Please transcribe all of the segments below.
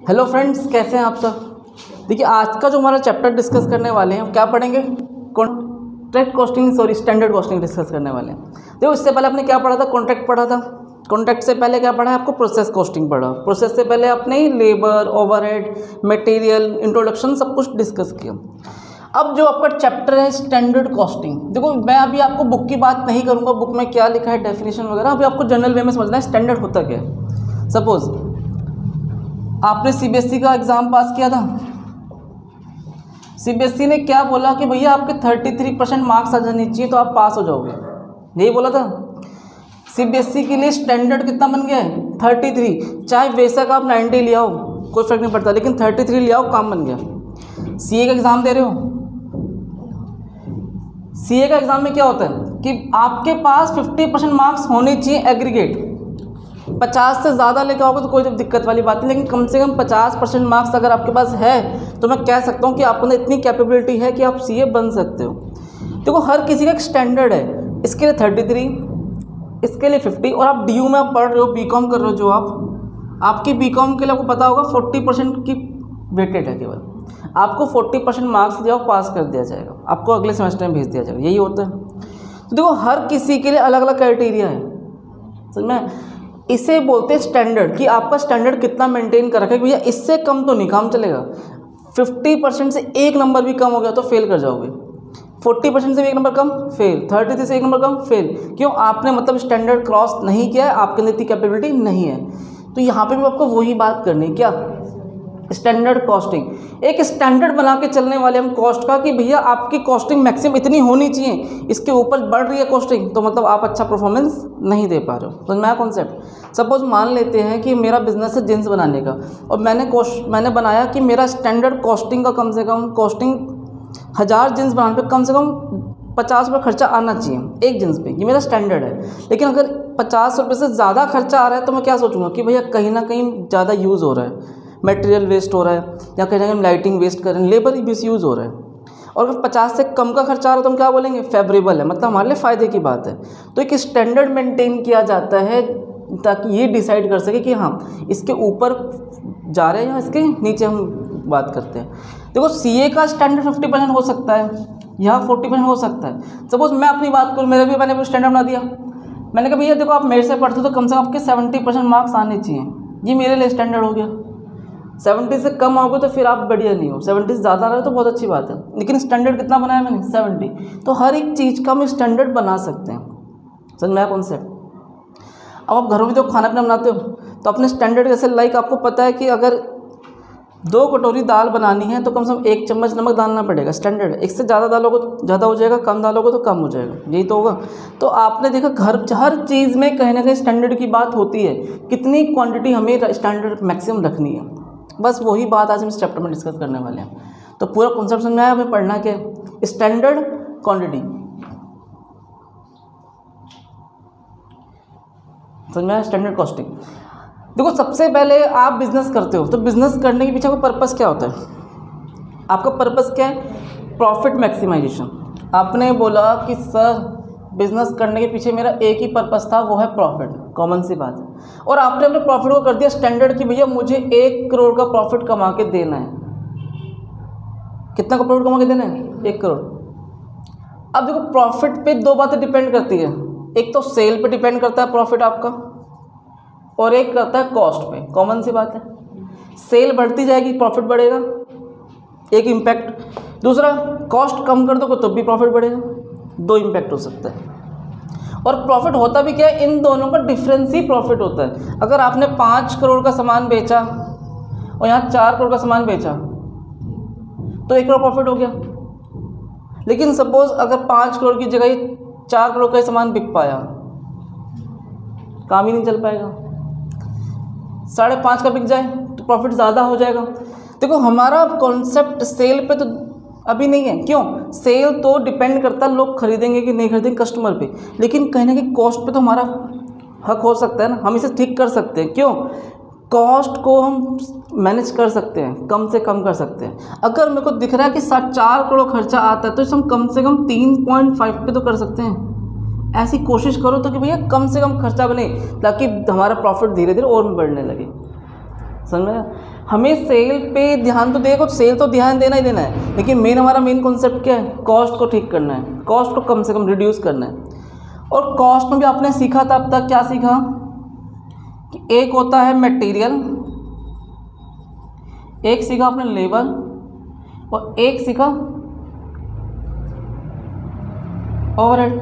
Hello friends, कैसे हैं आप सब। देखिए, आज का जो हमारा चैप्टर डिस्कस करने वाले हैं, क्या पढ़ेंगे? Contract costing, standard costing discuss करने वाले हैं। देखो, इससे पहले आपने क्या पढ़ा था? कॉन्ट्रैक्ट पढ़ा था। कॉन्ट्रैक्ट से पहले क्या पढ़ा है आपको? प्रोसेस कॉस्टिंग पढ़ा। प्रोसेस से पहले आपने लेबर, ओवरहेड, मटेरियल, इंट्रोडक्शन सब कुछ डिस्कस किया। अब जो आपका चैप्टर है स्टैंडर्ड कॉस्टिंग, देखो मैं अभी आपको बुक की बात नहीं करूँगा, बुक में क्या लिखा है, डेफिनेशन वगैरह। अभी आपको जनरल वे में समझना है स्टैंडर्ड होता क्या है। सपोज आपने सीबीएसई का एग्ज़ाम पास किया था। सीबीएसई ने क्या बोला कि भैया आपके 33% मार्क्स आ जाने चाहिए तो आप पास हो जाओगे, यही बोला था। सीबीएसई के लिए स्टैंडर्ड कितना बन गया है? 33। चाहे बेशक आप 90 ले आओ, कोई फर्क नहीं पड़ता, लेकिन 33 ले आओ, काम बन गया। सीए का एग्ज़ाम दे रहे हो, सीए का एग्ज़ाम में क्या होता है कि आपके पास 50% मार्क्स होने चाहिए एग्रीगेट। 50 से ज़्यादा लेकर आओगे तो कोई दिक्कत वाली बात नहीं, लेकिन कम से कम 50% मार्क्स अगर आपके पास है तो मैं कह सकता हूँ कि आप में इतनी कैपेबिलिटी है कि आप सीए बन सकते हो। देखो, हर किसी का एक स्टैंडर्ड है। इसके लिए 33, इसके लिए 50। और आप डीयू में आप पढ़ रहे हो, बीकॉम कर रहे हो, जो आपकी बीकॉम के लिए आपको पता होगा 40% की वेटेड है केवल। आपको 40% मार्क्स दिया पास कर दिया जाएगा, आपको अगले सेमेस्टर में भेज दिया जाएगा, यही होता है। तो देखो, हर किसी के लिए अलग अलग क्राइटेरिया है, समझ में। इसे बोलते हैं स्टैंडर्ड, कि आपका स्टैंडर्ड कितना मेंटेन कर रखा है। भैया इससे कम तो नहीं काम चलेगा। 50% से एक नंबर भी कम हो गया तो फेल कर जाओगे। 40% से भी एक नंबर कम, फेल। 33 से एक नंबर कम, फेल। क्यों? आपने मतलब स्टैंडर्ड क्रॉस नहीं किया है, आपके अंदर इतनी कैपेबिलिटी नहीं है। तो यहाँ पे भी आपको वही बात करनी है, क्या? Standard costing. एक स्टैंडर्ड बना के चलने वाले हम कॉस्ट का, कि भैया आपकी कॉस्टिंग मैक्सिमम इतनी होनी चाहिए, इसके ऊपर बढ़ रही है कॉस्टिंग तो मतलब आप अच्छा परफॉर्मेंस नहीं दे पा रहे हो। तो नया कॉन्सेप्ट। सपोज मान लेते हैं कि मेरा बिजनेस है जींस बनाने का, और मैंने बनाया कि मेरा स्टैंडर्ड कॉस्टिंग का कम से कम कॉस्टिंग 1000 जींस बनाने पर कम से कम 50 रुपये खर्चा आना चाहिए एक जींस पे, ये मेरा स्टैंडर्ड है। लेकिन अगर 50 रुपये से ज़्यादा खर्चा आ रहा है तो मैं क्या सोचूंगा कि भैया कहीं ना कहीं ज़्यादा यूज़ हो रहा है, मटेरियल वेस्ट हो रहा है, या कहीं ना कहीं लाइटिंग वेस्ट कर रहे हैं, लेबर मिस यूज़ हो रहा है। और अगर 50 से कम का खर्चा आ रहा है तो हम क्या बोलेंगे? फेवरेबल है, मतलब हमारे लिए फ़ायदे की बात है। तो एक स्टैंडर्ड मेंटेन किया जाता है ताकि ये डिसाइड कर सके कि हाँ इसके ऊपर जा रहे हैं या इसके नीचे हम बात करते हैं। देखो, सीए का स्टैंडर्ड 50% हो सकता है, यहाँ 40% हो सकता है। सपोज मैं अपनी बात करूँ, मैंने स्टैंडर्ड बना दिया। मैंने कहा भैया देखो, आप मेरे से पढ़ते हो तो कम से कम आपके 70% मार्क्स आने चाहिए, ये मेरे लिए स्टैंडर्ड हो गया। 70 से कम आओगे तो फिर आप बढ़िया नहीं हो, 70 से ज़्यादा रहे तो बहुत अच्छी बात है। लेकिन स्टैंडर्ड कितना बनाया मैंने? 70। तो हर एक चीज़ का हम स्टैंडर्ड बना सकते हैं, समझ में आया कॉन्सेप्ट। अब आप घरों में जो खाना पीना बनाते हो तो अपने स्टैंडर्ड जैसे, लाइक आपको पता है कि अगर 2 कटोरी दाल बनानी है तो कम से कम 1 चम्मच नमक डालना पड़ेगा, स्टैंडर्ड। एक से ज़्यादा डालोगे तो ज़्यादा हो जाएगा, कम डालोगे तो कम हो जाएगा, यही तो होगा। तो आपने देखा घर हर चीज़ में कहीं ना कहीं स्टैंडर्ड की बात होती है, कितनी क्वांटिटी हमें स्टैंडर्ड मैक्सिमम रखनी है। बस वही बात आज हम इस चैप्टर में डिस्कस करने वाले हैं। तो पूरा कॉन्सेप्ट समझ में आया? हमें पढ़ना क्या है? स्टैंडर्ड क्वांटिटी, समझ में आया? Standard costing. देखो, सबसे पहले आप बिजनेस करते हो तो बिजनेस करने के पीछे आपका पर्पस क्या होता है? आपका पर्पस क्या है? Profit maximisation. आपने बोला कि सर बिजनेस करने के पीछे मेरा एक ही पर्पस था, वो है प्रॉफिट। कॉमन सी बात है। और आपने अपने प्रॉफिट को कर दिया स्टैंडर्ड कि भैया मुझे 1 करोड़ का प्रॉफिट कमा के देना है। कितना का प्रॉफिट कमा के देना है? 1 करोड़। अब देखो, प्रॉफिट पे 2 बातें डिपेंड करती है। एक तो सेल पे डिपेंड करता है प्रॉफिट आपका, और एक करता है कॉस्ट पे। कॉमन सी बात है, सेल बढ़ती जाएगी प्रॉफिट बढ़ेगा, एक इम्पैक्ट। दूसरा, कॉस्ट कम कर दो तो भी प्रॉफिट बढ़ेगा, 2 इम्पैक्ट हो सकता है। और प्रॉफिट होता भी क्या है? इन दोनों का डिफरेंस ही प्रॉफिट होता है। अगर आपने 5 करोड़ का सामान बेचा और यहाँ 4 करोड़ का सामान बेचा तो 1 करोड़ प्रॉफिट हो गया। लेकिन सपोज अगर 5 करोड़ की जगह 4 करोड़ का सामान बिक पाया, काम ही नहीं चल पाएगा। 5.5 का बिक जाए तो प्रॉफिट ज़्यादा हो जाएगा। देखो, हमारा कॉन्सेप्ट सेल पे तो अभी नहीं है। क्यों? सेल तो डिपेंड करता है लोग खरीदेंगे कि नहीं खरीदेंगे, कस्टमर पे। लेकिन कहीं ना कहीं कॉस्ट पे तो हमारा हक हो सकता है ना, हम इसे ठीक कर सकते हैं। क्यों? कॉस्ट को हम मैनेज कर सकते हैं, कम से कम कर सकते हैं। अगर मेरे को दिख रहा है कि 4 करोड़ खर्चा आता है तो इसे हम कम से कम 3.5 पे तो कर सकते हैं। ऐसी कोशिश करो तो कि भैया कम से कम खर्चा बने, ताकि हमारा प्रॉफिट धीरे धीरे और बढ़ने लगे। समझ में? हमें सेल पे ध्यान तो देखो, सेल तो ध्यान देना ही देना है, लेकिन हमारा मेन कॉन्सेप्ट क्या है? कॉस्ट को ठीक करना है, कॉस्ट को कम से कम रिड्यूस करना है। और कॉस्ट में भी आपने सीखा था अब तक, क्या सीखा कि एक होता है मटेरियल, एक सीखा आपने लेबर, और एक सीखा ओवरहेड।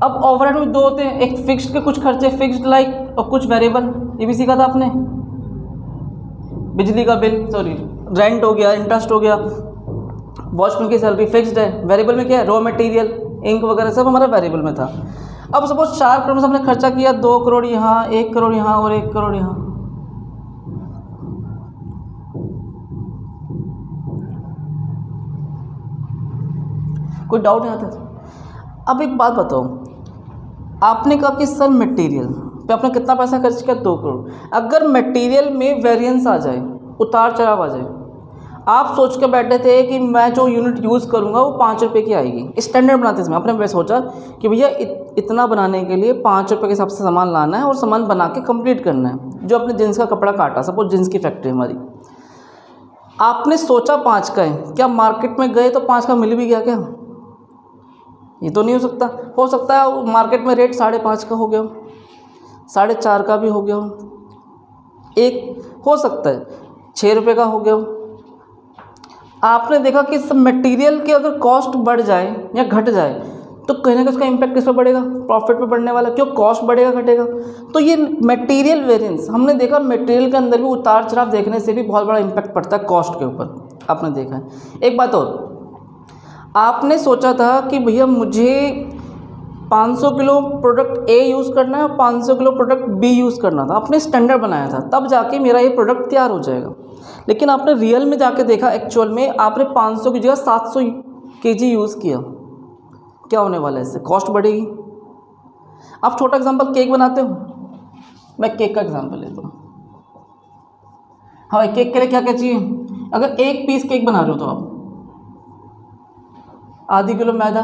अब ओवरहेड में दो होते हैं, एक फिक्स्ड के कुछ खर्चे फिक्स्ड लाइक, और कुछ वेरिएबल, ये भी सीखा था आपने। बिजली का बिल, सॉरी रेंट हो गया, इंटरेस्ट हो गया, वॉचमैन की सैलरी फिक्स्ड है। वेरिएबल में क्या है? रॉ मटेरियल, इंक वगैरह सब हमारा वेरिएबल में था। अब सपोज 4 करोड़ में से हमने खर्चा किया 2 करोड़ यहाँ, 1 करोड़ यहाँ और 1 करोड़ यहाँ। कोई डाउट नहीं आता? अब एक बात बताओ, आपने कहा कि सर मटेरियल पे आपने कितना पैसा खर्च किया? 2 करोड़। अगर मटेरियल में वेरिएंस आ जाए, उतार चढ़ाव आ जाए, आप सोच के बैठे थे कि मैं जो यूनिट यूज़ करूँगा वो 5 रुपये की आएगी, स्टैंडर्ड बनाते इसमें आपने वैसे सोचा कि भैया इतना बनाने के लिए 5 रुपये के हिसाब से सामान लाना है और सामान बना के कंप्लीट करना है। जो अपने जीन्स का कपड़ा काटा, सपोज जीन्स की फैक्ट्री हमारी, आपने सोचा 5 का है, क्या मार्केट में गए तो 5 का मिल भी गया क्या? ये तो नहीं हो सकता। हो सकता है मार्केट में रेट 5.5 का हो गया हो, 4.5 का भी हो गया हो, एक हो सकता है 6 रुपये का हो गया हो। आपने देखा कि सब मटेरियल की अगर कॉस्ट बढ़ जाए या घट जाए तो कहीं ना कहीं उसका इम्पैक्ट किस पर पड़ेगा? प्रॉफिट पे पड़ने वाला। क्यों? कॉस्ट बढ़ेगा घटेगा। तो ये मटेरियल वेरिएंस हमने देखा, मटेरियल के अंदर भी उतार चढ़ाव देखने से भी बहुत बड़ा इम्पैक्ट पड़ता है कॉस्ट के ऊपर, आपने देखा है। एक बात और, आपने सोचा था कि भैया मुझे 500 किलो प्रोडक्ट ए यूज़ करना है और 500 किलो प्रोडक्ट बी यूज़ करना था, आपने स्टैंडर्ड बनाया था, तब जाके मेरा ये प्रोडक्ट तैयार हो जाएगा। लेकिन आपने रियल में जाके देखा, एक्चुअल में आपने 500 की जगह 700 केजी यूज़ किया। क्या होने वाला है इससे? कॉस्ट बढ़ेगी। आप छोटा एग्जांपल केक बनाते हो, मैं केक का एग्जांपल लेता हूँ। हाँ, केक के लिए क्या क्या चाहिए? अगर 1 पीस केक बना रहे हो तो आप आधी किलो मैदा,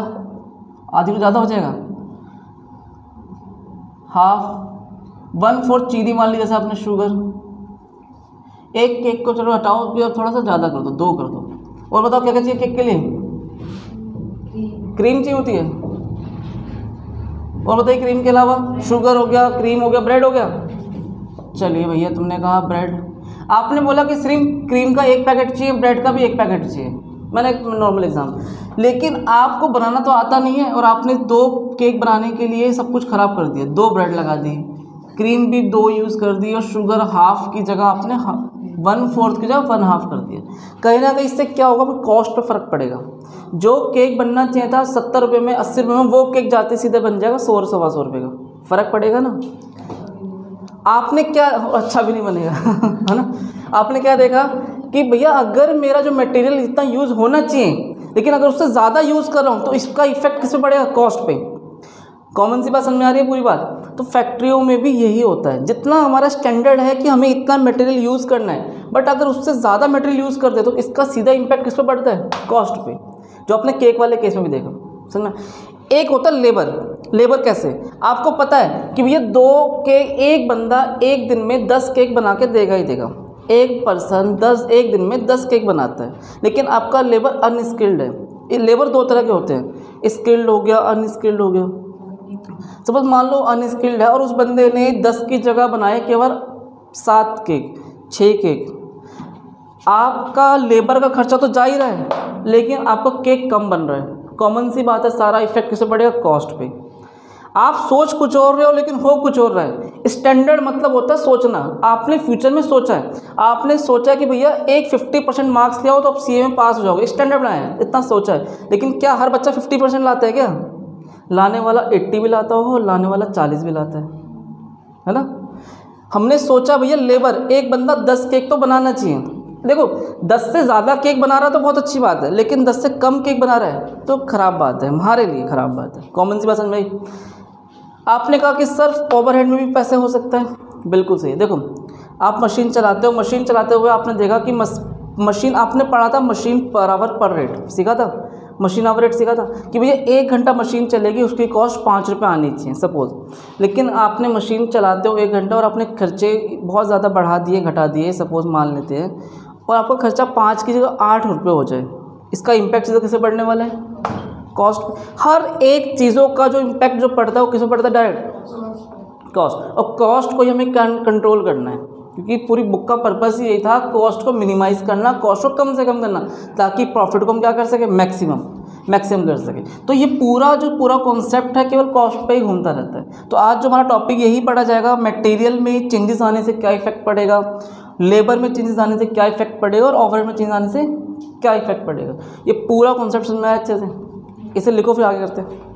आधी किलो ज़्यादा हो जाएगा, 1/4 चीनी मान ली, जैसे आपने शुगर। एक केक को चलो हटाओ, भी अब थोड़ा सा ज़्यादा कर दो, 2 कर दो। और बताओ क्या क्या चाहिए केक के लिए? क्रीम चाहिए होती है। और बताइए, क्रीम के अलावा शुगर हो गया, क्रीम हो गया, ब्रेड हो गया। चलिए भैया, तुमने कहा ब्रेड, आपने बोला कि सिर्फ क्रीम का 1 पैकेट चाहिए, ब्रेड का भी 1 पैकेट चाहिए। मैंने एक नॉर्मल एग्जाम, लेकिन आपको बनाना तो आता नहीं है और आपने 2 केक बनाने के लिए सब कुछ ख़राब कर दिया। 2 ब्रेड लगा दी, क्रीम भी 2 यूज़ कर दी, और शुगर हाफ की जगह आपने 1/4 की जगह 1/2 कर दिया। कहीं ना कहीं इससे क्या होगा? कॉस्ट पे फ़र्क पड़ेगा। जो केक बनना चाहिए था 70 रुपये में, 80 रुपये में, वो केक जाते सीधे बन जाएगा 100-125 रुपये का। फ़र्क पड़ेगा ना। आपने क्या, अच्छा भी नहीं बनेगा है ना। आपने क्या देखा कि भैया अगर मेरा जो मटेरियल इतना यूज़ होना चाहिए, लेकिन अगर उससे ज़्यादा यूज़ कर रहा हूँ तो इसका इफेक्ट किस पे पड़ेगा? कॉस्ट पे। कॉमन सी बात समझ में आ रही है पूरी बात? तो फैक्ट्रियों में भी यही होता है, जितना हमारा स्टैंडर्ड है कि हमें इतना मटेरियल यूज़ करना है, बट अगर उससे ज़्यादा मटेरियल यूज़ कर दे तो इसका सीधा इम्पैक्ट किस पे पड़ता है? कॉस्ट पे। जो आपने केक वाले केस में भी देखा, समझना। एक होता है लेबर। लेबर कैसे? आपको पता है कि भैया 2 केक, एक बंदा एक दिन में 10 केक बना के देगा ही देगा। एक पर्सन 1 दिन में 10 केक बनाता है, लेकिन आपका लेबर अनस्किल्ड है। ये लेबर 2 तरह के होते हैं, स्किल्ड हो गया, अनस्किल्ड हो गया। सपोज मान लो अनस्किल्ड है और उस बंदे ने 10 की जगह बनाए केवल 7 केक, 6 केक। आपका लेबर का खर्चा तो जा ही रहा है, लेकिन आपका केक कम बन रहा है। कॉमन सी बात है, सारा इफेक्ट किससे पड़ेगा? कॉस्ट पे। आप सोच कुछ और रहे हो लेकिन हो कुछ और रहा है। स्टैंडर्ड मतलब होता है सोचना। आपने फ्यूचर में सोचा है, आपने सोचा कि भैया एक 50% मार्क्स लिया हो तो आप सीए में पास हो जाओगे, स्टैंडर्ड बनाया है, इतना सोचा है। लेकिन क्या हर बच्चा 50% लाता है? क्या लाने वाला 80 भी लाता होगा और लाने वाला 40 भी लाता है ना। हमने सोचा भैया लेबर, एक बंदा 10 केक तो बनाना चाहिए। देखो 10 से ज़्यादा केक बना रहा है तो बहुत अच्छी बात है, लेकिन 10 से कम केक बना रहा है तो ख़राब बात है, हमारे लिए ख़राब बात है। कॉमन सी बात समझ में आई? आपने कहा कि सर ओवरहेड में भी पैसे हो सकता है, बिल्कुल सही। देखो आप मशीन चलाते हो, मशीन चलाते हुए आपने देखा कि मशीन, आपने पढ़ा था मशीन पर आवर पर रेट, सीखा था। मशीन आवर रेट सीखा था कि भैया 1 घंटा मशीन चलेगी, उसकी कॉस्ट 5 रुपये आनी चाहिए सपोज़। लेकिन आपने मशीन चलाते हो 1 घंटा और आपने खर्चे बहुत ज़्यादा बढ़ा दिए, घटा दिए, सपोज़ मान लेते हैं, और आपका खर्चा 5 की जगह 8 रुपये हो जाए, इसका इम्पैक्ट चीज़ों कैसे बढ़ने वाला है? कॉस्ट, हर एक चीज़ों का जो इम्पैक्ट जो पड़ता है वो किस में पड़ता है? Direct cost. और कॉस्ट को ही हमें कंट्रोल करना है, क्योंकि पूरी बुक का पर्पस ही यही था, कॉस्ट को मिनिमाइज़ करना, कॉस्ट को कम से कम करना, ताकि प्रॉफिट को हम क्या कर सके? मैक्सिमम कर सके। तो ये पूरा कॉन्सेप्ट है केवल कॉस्ट पे ही घूमता रहता है। तो आज जो हमारा टॉपिक यही पढ़ा जाएगा, मटेरियल में चेंजेस आने से क्या इफेक्ट पड़ेगा, लेबर में चेंजेस आने से क्या इफेक्ट पड़ेगा, और ओवरहेड में चेंज आने से क्या इफेक्ट पड़ेगा। ये पूरा कॉन्सेप्ट समझ में आया अच्छे से? इसे लिखो, फिर आगे करते हैं।